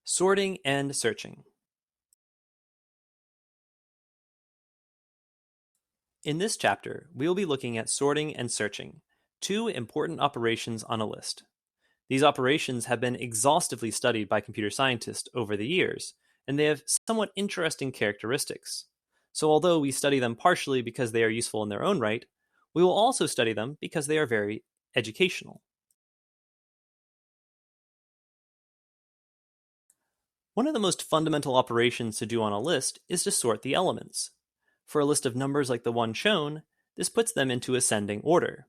Sorting and searching. In this chapter, we will be looking at sorting and searching, two important operations on a list. These operations have been exhaustively studied by computer scientists over the years, and they have somewhat interesting characteristics. So although we study them partially because they are useful in their own right, we will also study them because they are very educational. One of the most fundamental operations to do on a list is to sort the elements. For a list of numbers like the one shown, this puts them into ascending order.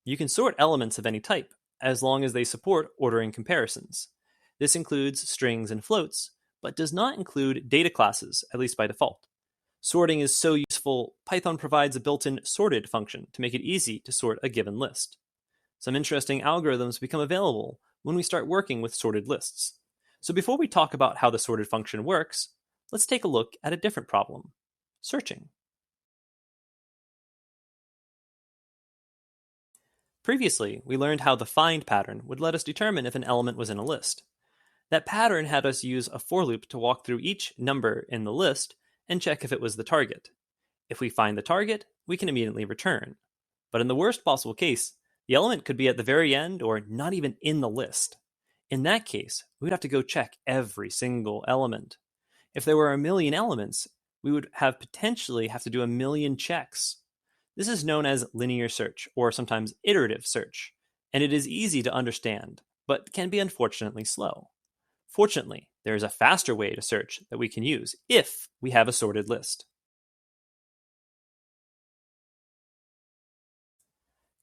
You can sort elements of any type, as long as they support ordering comparisons. This includes strings and floats, but does not include data classes, at least by default. Sorting is so useful, Python provides a built-in sorted function to make it easy to sort a given list. Some interesting algorithms become available when we start working with sorted lists. So before we talk about how the sorted function works, let's take a look at a different problem: searching. Previously, we learned how the find pattern would let us determine if an element was in a list. That pattern had us use a for loop to walk through each number in the list and check if it was the target. If we find the target, we can immediately return. But in the worst possible case, the element could be at the very end or not even in the list. In that case, we would have to go check every single element. If there were a million elements, we would potentially have to do a million checks. This is known as linear search, or sometimes iterative search, and it is easy to understand, but can be unfortunately slow. Fortunately, there is a faster way to search that we can use if we have a sorted list.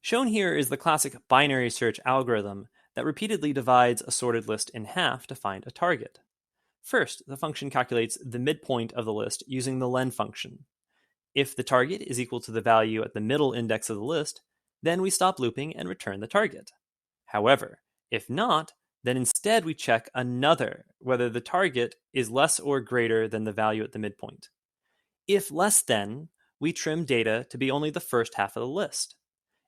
Shown here is the classic binary search algorithm that repeatedly divides a sorted list in half to find a target. First, the function calculates the midpoint of the list using the len function. If the target is equal to the value at the middle index of the list, then we stop looping and return the target. However, if not, then instead we check whether the target is less or greater than the value at the midpoint. If less than, we trim data to be only the first half of the list.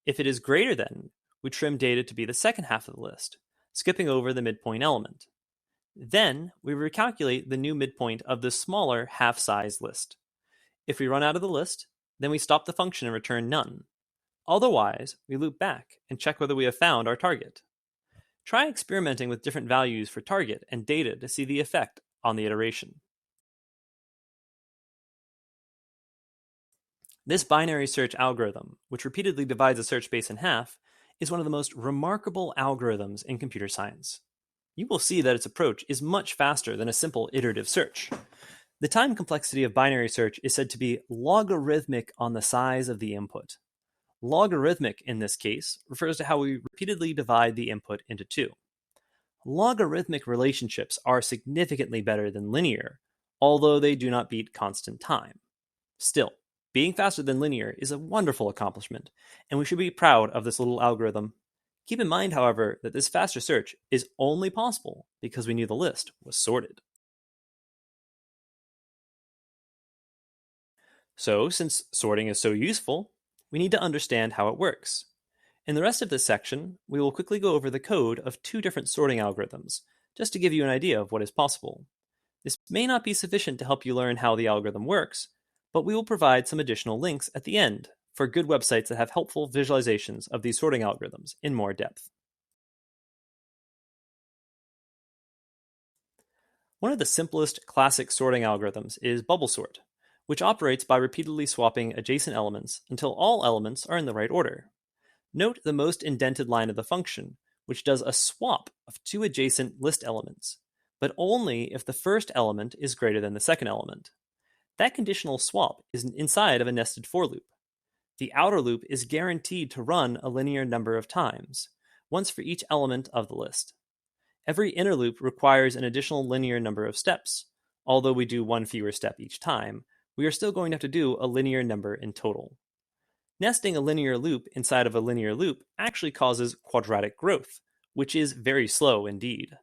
If it is greater than, we trim data to be the second half of the list, skipping over the midpoint element. Then we recalculate the new midpoint of the smaller half-size list. If we run out of the list, then we stop the function and return none. Otherwise, we loop back and check whether we have found our target. Try experimenting with different values for target and data to see the effect on the iteration. This binary search algorithm, which repeatedly divides a search space in half, is one of the most remarkable algorithms in computer science. You will see that its approach is much faster than a simple iterative search. The time complexity of binary search is said to be logarithmic on the size of the input. Logarithmic, in this case, refers to how we repeatedly divide the input into two. Logarithmic relationships are significantly better than linear, although they do not beat constant time. Still, being faster than linear is a wonderful accomplishment, and we should be proud of this little algorithm. Keep in mind, however, that this faster search is only possible because we knew the list was sorted. So, since sorting is so useful, we need to understand how it works. In the rest of this section, we will quickly go over the code of two different sorting algorithms, just to give you an idea of what is possible. This may not be sufficient to help you learn how the algorithm works, but we will provide some additional links at the end for good websites that have helpful visualizations of these sorting algorithms in more depth. One of the simplest classic sorting algorithms is bubble sort, which operates by repeatedly swapping adjacent elements until all elements are in the right order. Note the most indented line of the function, which does a swap of two adjacent list elements, but only if the first element is greater than the second element. That conditional swap is inside of a nested for loop. The outer loop is guaranteed to run a linear number of times, once for each element of the list. Every inner loop requires an additional linear number of steps. Although we do one fewer step each time, we are still going to have to do a linear number in total. Nesting a linear loop inside of a linear loop actually causes quadratic growth, which is very slow indeed.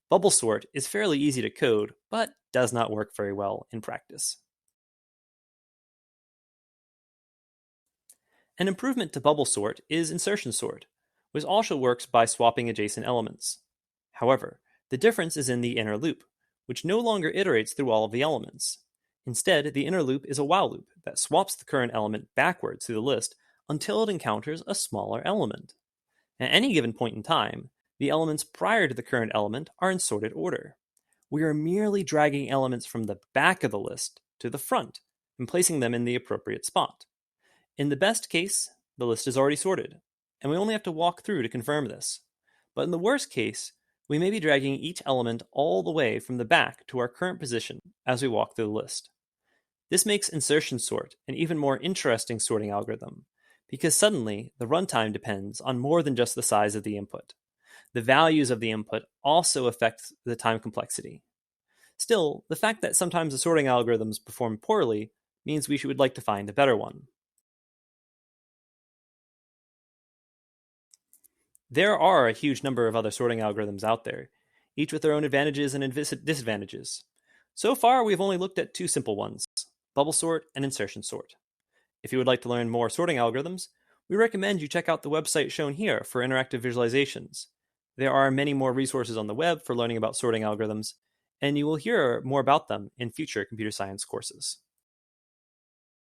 Bubble sort is fairly easy to code, but does not work very well in practice. An improvement to bubble sort is insertion sort, which also works by swapping adjacent elements. However, the difference is in the inner loop, which no longer iterates through all of the elements. Instead, the inner loop is a while loop that swaps the current element backwards through the list until it encounters a smaller element. At any given point in time, the elements prior to the current element are in sorted order. We are merely dragging elements from the back of the list to the front and placing them in the appropriate spot. In the best case, the list is already sorted, and we only have to walk through to confirm this. But in the worst case, we may be dragging each element all the way from the back to our current position as we walk through the list. This makes Insertion Sort an even more interesting sorting algorithm, because suddenly the runtime depends on more than just the size of the input. The values of the input also affect the time complexity. Still, the fact that sometimes the sorting algorithms perform poorly means we would like to find a better one. There are a huge number of other sorting algorithms out there, each with their own advantages and disadvantages. So far, we've only looked at two simple ones, bubble sort and insertion sort. If you would like to learn more sorting algorithms, we recommend you check out the website shown here for interactive visualizations. There are many more resources on the web for learning about sorting algorithms, and you will hear more about them in future computer science courses.